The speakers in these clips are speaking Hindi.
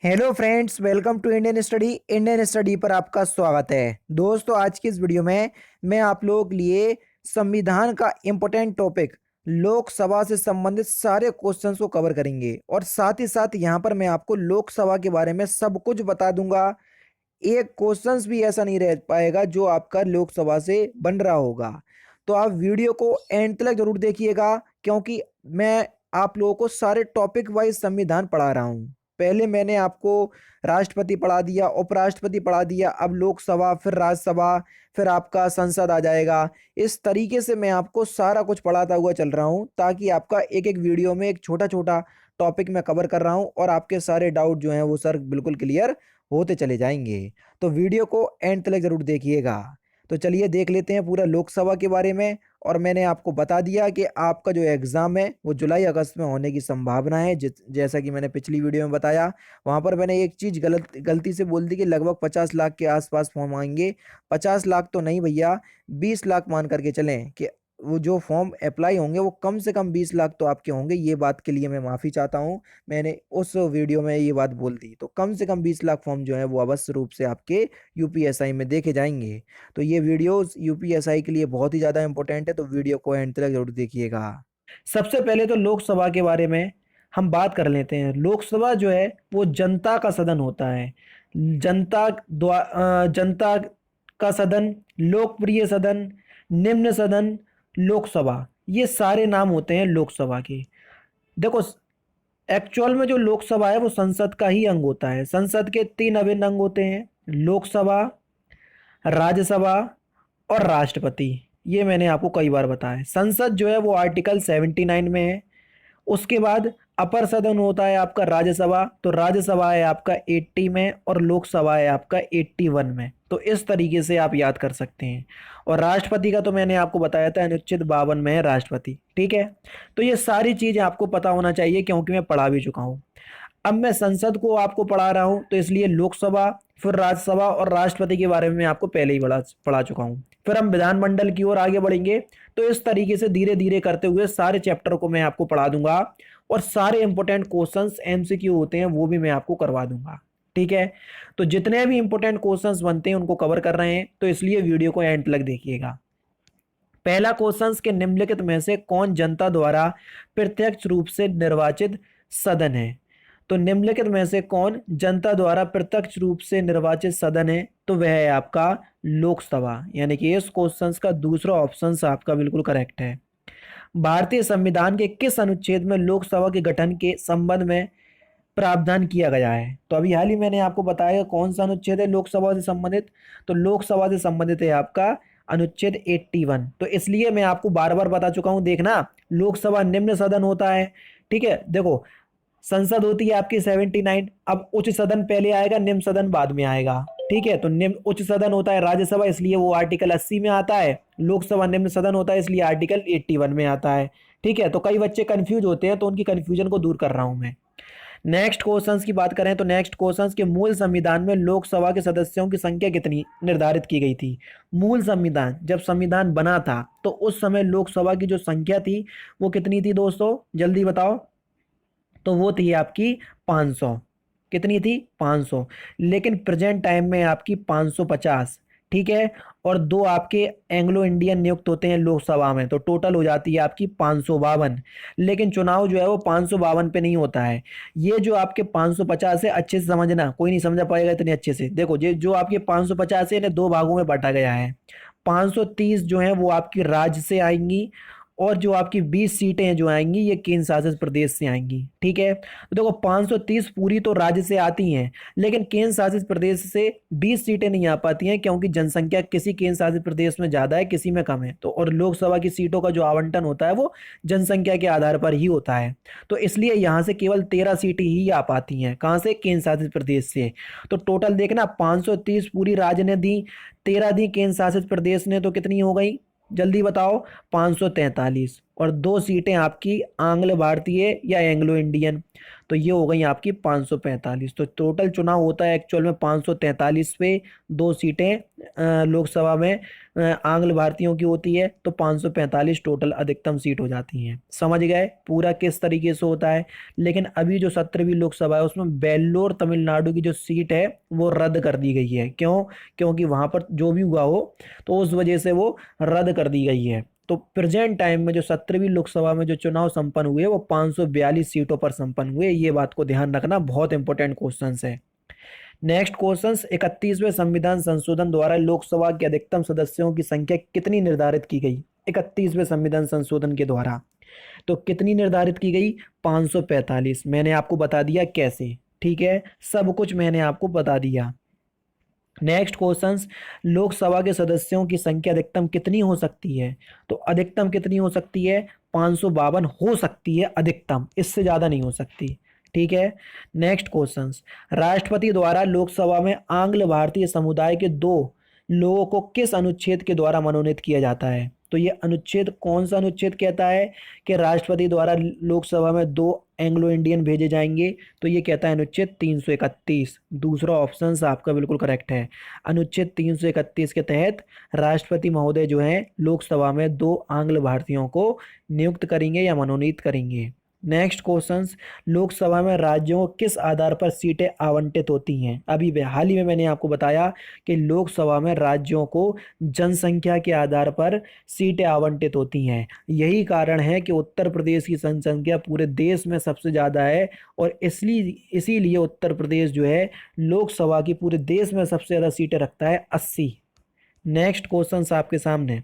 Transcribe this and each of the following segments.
Hello friends, welcome to Indian study पर आपका स्वागत है। दोस्तों, आज की इस वीडियो में मैं आप लोगों के लिए संविधान का इम्पोर्टेंट टॉपिक लोकसभा से संबंधित सारे क्वेश्चंस को कवर करेंगे और साथ ही साथ यहाँ पर मैं आपको लोकसभा के बारे में सब कुछ बता दूंगा। एक क्वेश्चंस भी ऐसा नहीं रह पाएगा जो आपका लोकसभा से बन रहा होगा। तो आप वीडियो को एंड तक जरूर देखिएगा, क्योंकि मैं आप लोगों को सारे टॉपिक वाइज संविधान पढ़ा रहा हूँ। पहले मैंने आपको राष्ट्रपति पढ़ा दिया, उपराष्ट्रपति पढ़ा दिया, अब लोकसभा, फिर राज्यसभा, फिर आपका संसद आ जाएगा। इस तरीके से मैं आपको सारा कुछ पढ़ाता हुआ चल रहा हूँ, ताकि आपका एक एक वीडियो में एक छोटा छोटा टॉपिक मैं कवर कर रहा हूँ और आपके सारे डाउट जो हैं वो सर बिल्कुल क्लियर होते चले जाएंगे। तो वीडियो को एंड तक जरूर देखिएगा। तो चलिए देख लेते हैं पूरा लोकसभा के बारे में। और मैंने आपको बता दिया कि आपका जो एग्ज़ाम है वो जुलाई अगस्त में होने की संभावना है। जैसा कि मैंने पिछली वीडियो में बताया, वहाँ पर मैंने एक चीज़ गलती से बोल दी कि लगभग 50 लाख के आसपास फॉर्म आएंगे। 50 लाख तो नहीं भैया, 20 लाख मान करके चलें कि वो जो फॉर्म अप्लाई होंगे वो कम से कम 20 लाख तो आपके होंगे। ये बात के लिए मैं माफ़ी चाहता हूँ, मैंने उस वीडियो में ये बात बोल दी। तो कम से कम 20 लाख फॉर्म जो है वो अवश्य रूप से आपके यूपीएसआई में देखे जाएंगे। तो ये वीडियोस यूपीएसआई के लिए बहुत ही ज़्यादा इंपॉर्टेंट है, तो वीडियो को एंड तक जरूर देखिएगा। सबसे पहले तो लोकसभा के बारे में हम बात कर लेते हैं। लोकसभा जो है वो जनता का सदन होता है। जनता का सदन, लोकप्रिय सदन, निम्न सदन, लोकसभा, ये सारे नाम होते हैं लोकसभा के। देखो, एक्चुअल में जो लोकसभा है वो संसद का ही अंग होता है। संसद के तीन अभिन्न अंग होते हैं: लोकसभा, राज्यसभा और राष्ट्रपति। ये मैंने आपको कई बार बताया है। संसद जो है वो आर्टिकल 79 में है। उसके बाद अपर सदन होता है आपका राज्यसभा, तो राज्यसभा है आपका 80 में और लोकसभा है आपका 81 में। तो इस तरीके से आप याद कर सकते हैं। और राष्ट्रपति का तो मैंने आपको बताया था, अनुच्छेद 52 में है राष्ट्रपति। ठीक है, तो ये सारी चीजें आपको पता होना चाहिए, क्योंकि मैं पढ़ा भी चुका हूँ। अब मैं संसद को आपको पढ़ा रहा हूं, तो इसलिए लोकसभा, फिर राज्यसभा और राष्ट्रपति के बारे में मैं आपको पहले ही पढ़ा चुका हूं। फिर हम विधानमंडल की ओर आगे बढ़ेंगे। तो इस तरीके से धीरे धीरे करते हुए सारे चैप्टर को मैं आपको पढ़ा दूंगा और सारे इंपॉर्टेंट क्वेश्चंस एमसीक्यू होते हैं वो भी मैं आपको करवा दूंगा। ठीक है, तो जितने भी इंपॉर्टेंट क्वेश्चंस बनते हैं उनको कवर कर रहे हैं, तो इसलिए वीडियो को एंड तक देखिएगा। पहला क्वेश्चंस के निम्नलिखित में से कौन जनता द्वारा प्रत्यक्ष रूप से निर्वाचित सदन है? तो निम्नलिखित में से कौन जनता द्वारा प्रत्यक्ष रूप से निर्वाचित सदन है? तो वह है आपका लोकसभा। यानी कि इस क्वेश्चंस का दूसरा ऑप्शन आपका बिल्कुल करेक्ट है। भारतीय संविधान के किस अनुच्छेद में लोकसभा के गठन के संबंध में प्रावधान किया गया है? तो अभी हाल ही मैंने आपको बताया कौन सा अनुच्छेद है लोकसभा से संबंधित। तो लोकसभा से संबंधित है आपका अनुच्छेद 81। तो इसलिए मैं आपको बार बार बता चुका हूं, देखना, लोकसभा निम्न सदन होता है। ठीक है, देखो, संसद होती है आपकी 79, अब उच्च सदन पहले आएगा, निम्न सदन बाद में आएगा। ठीक है, तो निम्न उच्च सदन होता है राज्यसभा, इसलिए वो आर्टिकल 80 में आता है। लोकसभा निम्न सदन होता है, इसलिए आर्टिकल 81 में आता है। ठीक है, तो कई बच्चे कंफ्यूज होते हैं, तो उनकी कंफ्यूजन को दूर कर रहा हूं मैं। नेक्स्ट क्वेश्चंस की बात करें तो नेक्स्ट क्वेश्चंस के मूल संविधान में लोकसभा के सदस्यों की संख्या कितनी निर्धारित की गई थी? मूल संविधान, जब संविधान बना था तो उस समय लोकसभा की जो संख्या थी वो कितनी थी दोस्तों, जल्दी बताओ। तो वो थी आपकी 500। कितनी थी? 500। लेकिन प्रेजेंट टाइम में आपकी 550। ठीक है, और दो आपके एंग्लो इंडियन नियुक्त होते हैं लोकसभा में, तो टोटल हो जाती है आपकी 552। लेकिन चुनाव जो है वो 552 पे नहीं होता है। ये जो आपके 550 है, अच्छे से समझना, कोई नहीं समझ पाएगा इतने अच्छे से। देखो, ये जो आपके 550 है इन्हें दो भागों में बांटा गया है। 530 जो है वो आपकी राज्य से आएंगी, और जो आपकी 20 सीटें जो आएंगी ये केंद्र शासित प्रदेश से आएंगी। ठीक है, तो देखो, 530 पूरी तो राज्य से आती हैं, लेकिन केंद्र शासित प्रदेश से 20 सीटें नहीं आ पाती हैं, क्योंकि जनसंख्या किसी केंद्र शासित प्रदेश में ज्यादा है, किसी में कम है। तो और लोकसभा की सीटों का जो आवंटन होता है वो जनसंख्या के आधार पर ही होता है। तो इसलिए यहां से केवल 13 सीटें ही आ पाती हैं। कहां से? केंद्र शासित प्रदेश से। तो टोटल देखना, 530 पूरी राज्य ने दी, 13 दी केंद्र शासित प्रदेश ने, तो कितनी हो गई, जल्दी बताओ? 543। और दो सीटें आपकी आंग्ल भारतीय या एंग्लो इंडियन। तो ये हो गई आपकी 545। तो टोटल चुनाव होता है एक्चुअल में 543 पे, 2 सीटें लोकसभा में आंग्ल भारतीयों की होती है, तो 545 टोटल अधिकतम सीट हो जाती हैं। समझ गए पूरा किस तरीके से होता है। लेकिन अभी जो 17वीं लोकसभा है उसमें वेल्लोर तमिलनाडु की जो सीट है वो रद्द कर दी गई है। क्यों? क्योंकि वहां पर जो भी हुआ हो तो उस वजह से वो रद्द कर दी गई है। तो प्रेजेंट टाइम में जो 17वीं लोकसभा में जो चुनाव संपन्न हुए वो 542 सीटों पर संपन्न हुए। ये बात को ध्यान रखना, बहुत इंपॉर्टेंट क्वेश्चन है। नेक्स्ट क्वेश्चन, 31वें संविधान संशोधन द्वारा लोकसभा के अधिकतम सदस्यों की संख्या कितनी निर्धारित की गई? 31वें संविधान संशोधन के द्वारा तो कितनी निर्धारित की गई? 545। मैंने आपको बता दिया कैसे, ठीक है, सब कुछ मैंने आपको बता दिया। नेक्स्ट क्वेश्चन, लोकसभा के सदस्यों की संख्या अधिकतम कितनी हो सकती है? तो अधिकतम कितनी हो सकती है? 552 हो सकती है अधिकतम, इससे ज्यादा नहीं हो सकती। ठीक है। नेक्स्ट क्वेश्चन, राष्ट्रपति द्वारा लोकसभा में आंग्ल भारतीय समुदाय के 2 लोगों को किस अनुच्छेद के द्वारा मनोनीत किया जाता है? तो ये अनुच्छेद कौन सा अनुच्छेद कहता है कि राष्ट्रपति द्वारा लोकसभा में 2 एंग्लो इंडियन भेजे जाएंगे? तो ये कहता है अनुच्छेद 331। दूसरा ऑप्शन आपका बिल्कुल करेक्ट है। अनुच्छेद 331 के तहत राष्ट्रपति महोदय जो है लोकसभा में 2 आंग्ल भारतीयों को नियुक्त करेंगे या मनोनीत करेंगे। नेक्स्ट क्वेश्चन, लोकसभा में राज्यों को किस आधार पर सीटें आवंटित होती हैं? अभी हाल ही में मैंने आपको बताया कि लोकसभा में राज्यों को जनसंख्या के आधार पर सीटें आवंटित होती हैं। यही कारण है कि उत्तर प्रदेश की जनसंख्या पूरे देश में सबसे ज़्यादा है और इसीलिए उत्तर प्रदेश जो है लोकसभा की पूरे देश में सबसे ज़्यादा सीटें रखता है, 80। नेक्स्ट क्वेश्चन आपके सामने,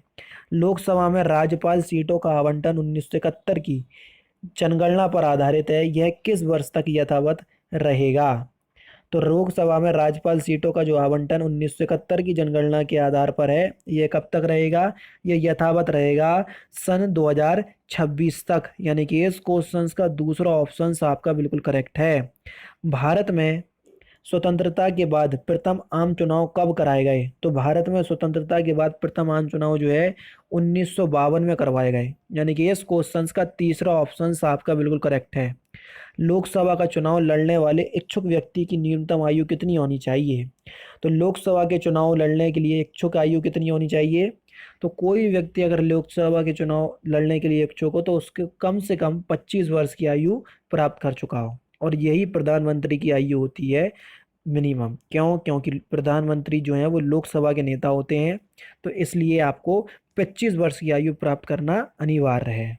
लोकसभा में राज्यपाल सीटों का आवंटन 1971 की जनगणना पर आधारित है, यह किस वर्ष तक यथावत रहेगा? तो लोकसभा में राज्यपाल सीटों का जो आवंटन 1971 की जनगणना के आधार पर है, यह कब तक रहेगा? यह यथावत रहेगा सन 2026 तक। यानी कि इस क्वेश्चन का दूसरा ऑप्शन आपका बिल्कुल करेक्ट है। भारत में स्वतंत्रता के बाद प्रथम आम चुनाव कब कराए गए? तो भारत में स्वतंत्रता के बाद प्रथम आम चुनाव जो है 1952 में करवाए गए। यानी कि इस क्वेश्चन का तीसरा ऑप्शन आपका बिल्कुल करेक्ट है। लोकसभा का चुनाव लड़ने वाले इच्छुक व्यक्ति की न्यूनतम आयु कितनी होनी चाहिए? तो लोकसभा के चुनाव लड़ने के लिए इच्छुक आयु कितनी होनी चाहिए? तो कोई व्यक्ति अगर लोकसभा के चुनाव लड़ने के लिए इच्छुक हो तो उसके कम से कम 25 वर्ष की आयु प्राप्त कर चुका हो। और यही प्रधानमंत्री की आयु होती है मिनिमम। क्यों? क्योंकि प्रधानमंत्री जो है वो लोकसभा के नेता होते हैं, तो इसलिए आपको 25 वर्ष की आयु प्राप्त करना अनिवार्य है।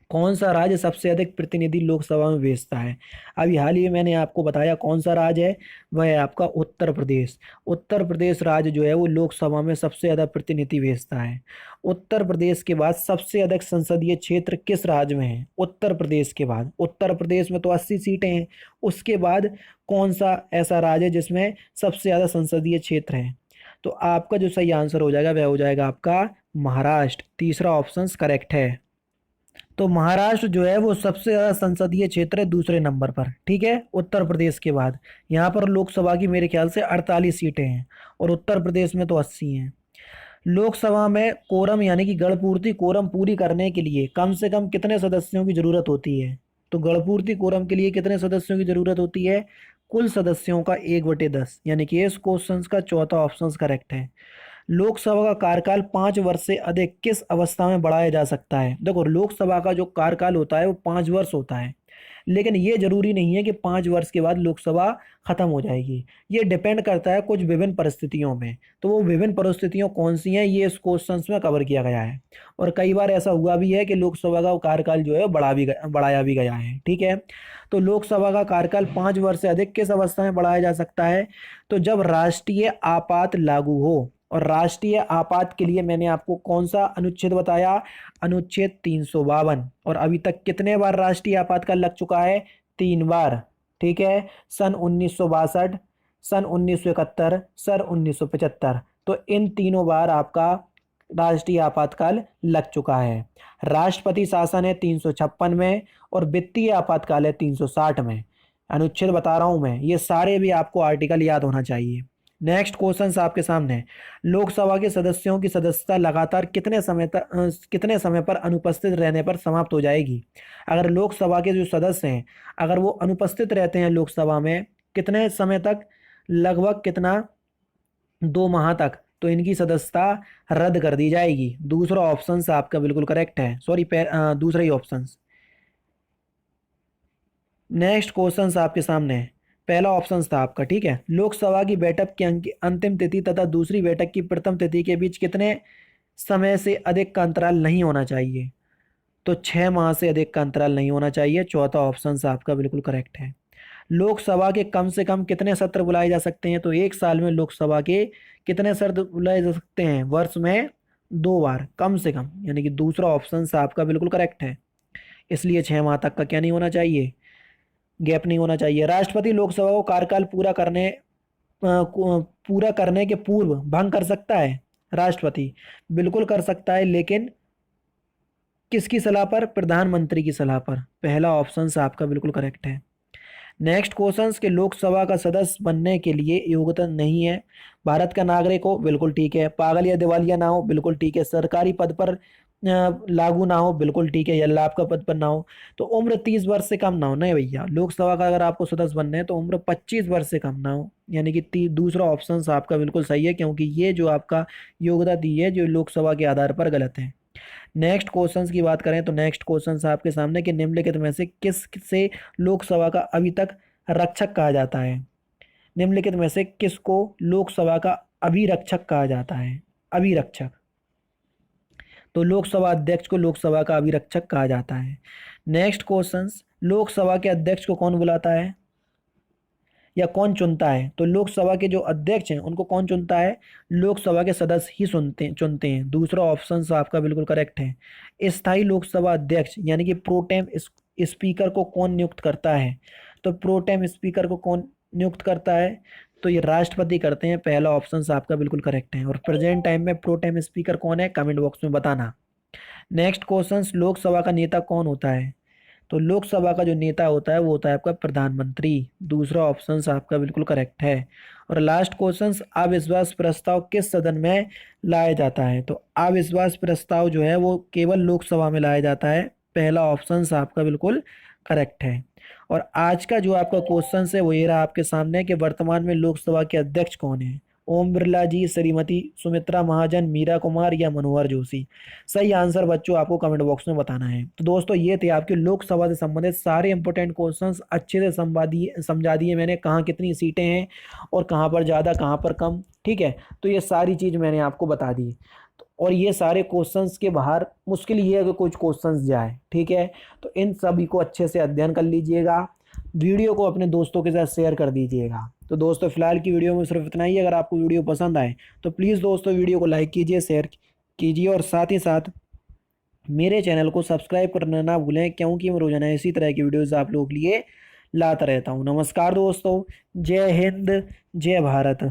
कौन सा राज्य सबसे अधिक प्रतिनिधि लोकसभा में भेजता है? अभी हाल ही में मैंने आपको बताया कौन सा राज्य है, वह है आपका उत्तर प्रदेश। उत्तर प्रदेश राज्य जो है वो लोकसभा में सबसे ज़्यादा प्रतिनिधि भेजता है। उत्तर प्रदेश के बाद सबसे अधिक संसदीय क्षेत्र किस राज्य में है? उत्तर प्रदेश के बाद, उत्तर प्रदेश में तो 80 सीटें हैं, उसके बाद कौन सा ऐसा राज्य है जिसमें सबसे ज़्यादा संसदीय क्षेत्र हैं? तो आपका जो सही आंसर हो जाएगा वह हो जाएगा आपका महाराष्ट्र। तीसरा ऑप्शन करेक्ट है। तो महाराष्ट्र जो है वो सबसे ज़्यादा संसदीय क्षेत्र है दूसरे नंबर पर, ठीक है, उत्तर प्रदेश के बाद। यहाँ पर लोकसभा की मेरे ख्याल से 48 सीटें हैं और उत्तर प्रदेश में तो 80 हैं। लोकसभा में कोरम यानी कि गणपूर्ति कोरम पूरी करने के लिए कम से कम कितने सदस्यों की जरूरत होती है? तो गणपूर्ति कोरम के लिए कितने सदस्यों की जरूरत होती है? कुल सदस्यों का 1/10। यानी कि इस क्वेश्चन का चौथा ऑप्शन करेक्ट है। लोकसभा का कार्यकाल 5 वर्ष से अधिक किस अवस्था में बढ़ाया जा सकता है? देखो, लोकसभा का जो कार्यकाल होता है वो 5 वर्ष होता है, लेकिन ये जरूरी नहीं है कि 5 वर्ष के बाद लोकसभा खत्म हो जाएगी। ये डिपेंड करता है कुछ विभिन्न परिस्थितियों में। तो वो विभिन्न परिस्थितियों कौन सी हैं, ये इस क्वेश्चन में कवर किया गया है। और कई बार ऐसा हुआ भी है कि लोकसभा का कार्यकाल जो है बढ़ाया भी गया है, ठीक है। तो लोकसभा का कार्यकाल 5 वर्ष से अधिक किस अवस्था में बढ़ाया जा सकता है? तो जब राष्ट्रीय आपात लागू हो। और राष्ट्रीय आपात के लिए मैंने आपको कौन सा अनुच्छेद बताया? अनुच्छेद 352। और अभी तक कितने बार राष्ट्रीय आपातकाल लग चुका है? 3 बार, ठीक है। सन 1962, सन 1971, सन 1975। तो इन तीनों बार आपका राष्ट्रीय आपातकाल लग चुका है। राष्ट्रपति शासन है 356 में और वित्तीय आपातकाल है 360 में। अनुच्छेद बता रहा हूं मैं, ये सारे भी आपको आर्टिकल याद होना चाहिए। नेक्स्ट क्वेश्चन आपके सामने है, लोकसभा के सदस्यों की सदस्यता लगातार कितने समय पर अनुपस्थित रहने पर समाप्त हो जाएगी। अगर लोकसभा के जो सदस्य हैं अगर वो अनुपस्थित रहते हैं लोकसभा में कितने समय तक, लगभग कितना, 2 माह तक, तो इनकी सदस्यता रद्द कर दी जाएगी। दूसरा ऑप्शन आपका बिल्कुल करेक्ट है, सॉरी दूसरा ही ऑप्शन। नेक्स्ट क्वेश्चन आपके सामने है, पहला ऑप्शन था आपका, ठीक है, लोकसभा की बैठक की अंतिम तिथि तथा दूसरी बैठक की प्रथम तिथि के बीच कितने समय से अधिक का अंतराल नहीं होना चाहिए। तो 6 माह से अधिक का अंतराल नहीं होना चाहिए। चौथा ऑप्शन आपका बिल्कुल करेक्ट है। लोकसभा के कम से कम कितने सत्र बुलाए जा सकते हैं। तो एक साल में लोकसभा के कितने सत्र बुलाए जा सकते हैं, वर्ष में 2 बार कम से कम, यानी कि दूसरा ऑप्शन आपका बिल्कुल करेक्ट है। इसलिए 6 माह तक का क्या नहीं होना चाहिए, गैप नहीं होना चाहिए। राष्ट्रपति लोकसभा को कार्यकाल पूरा करने के पूर्व भंग कर सकता है। राष्ट्रपति बिल्कुल कर सकता है, लेकिन किसकी सलाह पर, प्रधानमंत्री की सलाह पर। पहला ऑप्शन आपका बिल्कुल करेक्ट है। नेक्स्ट क्वेश्चन के लोकसभा का सदस्य बनने के लिए योग्यता नहीं है, भारत का नागरिक हो, बिल्कुल ठीक है, पागल या दिवालिया ना हो, बिल्कुल ठीक है, सरकारी पद पर लागू ना हो, बिल्कुल ठीक है, या लाभ का पद पर ना हो, तो उम्र 30 वर्ष से कम ना हो। नहीं भैया, लोकसभा का अगर आपको सदस्य बनना है तो उम्र 25 वर्ष से कम ना हो, यानी कि दूसरा ऑप्शन आपका बिल्कुल सही है, क्योंकि ये जो आपका योग्यता दी है जो लोकसभा के आधार पर गलत है। नेक्स्ट क्वेश्चंस की बात करें तो नेक्स्ट क्वेश्चंस आपके सामने कि निम्नलिखित में से किस से लोकसभा का अभी तक रक्षक कहा जाता है। निम्नलिखित में से किसको लोकसभा का अभिरक्षक कहा जाता है, अभिरक्षक। तो लोकसभा अध्यक्ष को लोकसभा का अभिरक्षक कहा जाता है। नेक्स्ट क्वेश्चंस, लोकसभा के अध्यक्ष को कौन बुलाता है या कौन चुनता है। तो लोकसभा के जो अध्यक्ष हैं उनको कौन चुनता है, लोकसभा के सदस्य ही चुनते हैं। दूसरा ऑप्शन आपका बिल्कुल करेक्ट है। स्थायी लोकसभा अध्यक्ष यानी कि प्रोटेम स्पीकर को कौन नियुक्त करता है। तो प्रोटेम स्पीकर को कौन नियुक्त करता है, तो ये राष्ट्रपति करते हैं। पहला ऑप्शन आपका बिल्कुल करेक्ट है। और प्रेजेंट टाइम में प्रोटेम स्पीकर कौन है, कमेंट बॉक्स में बताना। नेक्स्ट क्वेश्चन, लोकसभा का नेता कौन होता है। तो लोकसभा का जो नेता होता है वो होता है आपका प्रधानमंत्री। दूसरा ऑप्शन आपका बिल्कुल करेक्ट है। और लास्ट क्वेश्चन, अविश्वास प्रस्ताव किस सदन में लाया जाता है। तो अविश्वास प्रस्ताव जो है वो केवल लोकसभा में लाया जाता है। पहला ऑप्शन आपका बिल्कुल करेक्ट है। और आज का जो आपका क्वेश्चन है वो ये रहा आपके सामने कि वर्तमान में लोकसभा के अध्यक्ष कौन है। ओम बिरला जी, श्रीमती सुमित्रा महाजन, मीरा कुमार या मनोहर जोशी। सही आंसर बच्चों आपको कमेंट बॉक्स में बताना है। तो दोस्तों ये थे आपके लोकसभा से संबंधित सारे इंपॉर्टेंट क्वेश्चंस, अच्छे से समझा दिए मैंने, कहाँ कितनी सीटें हैं और कहाँ पर ज़्यादा कहाँ पर कम, ठीक है। तो ये सारी चीज़ मैंने आपको बता दी। और ये सारे क्वेश्चंस के बाहर मुश्किल ये है कि कुछ क्वेश्चंस जाए, ठीक है। तो इन सभी को अच्छे से अध्ययन कर लीजिएगा, वीडियो को अपने दोस्तों के साथ शेयर कर दीजिएगा। तो दोस्तों फिलहाल की वीडियो में सिर्फ इतना ही। अगर आपको वीडियो पसंद आए तो प्लीज़ दोस्तों वीडियो को लाइक कीजिए, शेयर कीजिए और साथ ही साथ मेरे चैनल को सब्सक्राइब करना ना भूलें, क्योंकि मैं रोजाना इसी तरह की वीडियोज़ आप लोगों के लिए लाता रहता हूँ। नमस्कार दोस्तों, जय हिंद, जय भारत।